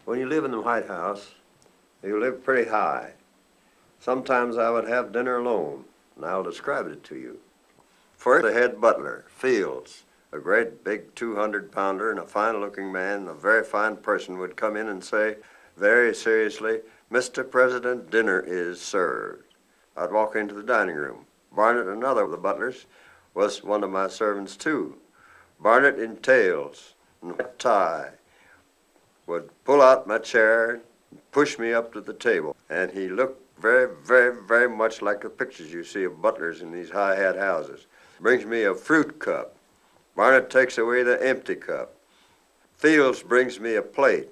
When you live in the White House, you live pretty high. Sometimes I would have dinner alone, and I'll describe it to you. First, the head butler, Fields, a great big 200-pounder and a fine-looking man, and a very fine person, would come in and say, very seriously, "Mr. President, dinner is served." I'd walk into the dining room. Barnett, another of the butlers, was one of my servants too. Barnett in tails and a tie would pull out my chair and push me up to the table. And he looked very, very, very much like the pictures you see of butlers in these high-hat houses. Brings me a fruit cup. Barnett takes away the empty cup. Fields brings me a plate.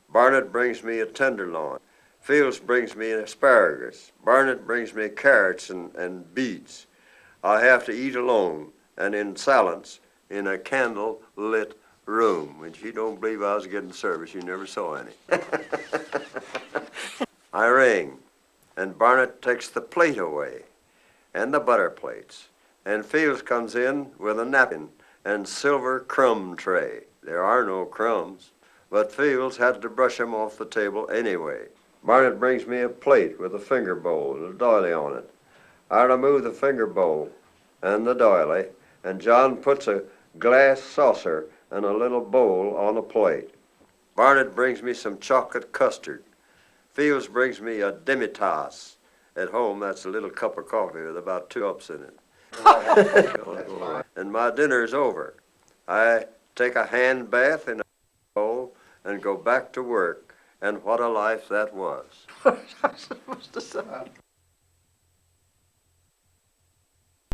Barnett brings me a tenderloin. Fields brings me an asparagus. Barnett brings me carrots and beets. I have to eat alone and in silence in a candle-lit room. And you don't believe I was getting service, you never saw any. I ring, and Barnett takes the plate away, and the butter plates, and Fields comes in with a napkin and silver crumb tray. There are no crumbs, but Fields had to brush them off the table anyway. Barnett brings me a plate with a finger bowl and a doily on it. I remove the finger bowl and the doily, and John puts a glass saucer and a little bowl on a plate. Barnett brings me some chocolate custard. Fields brings me a demi-tasse. At home, that's a little cup of coffee with about 2 cups in it. And my dinner's over. I take a hand bath in a bowl and go back to work. And what a life that was.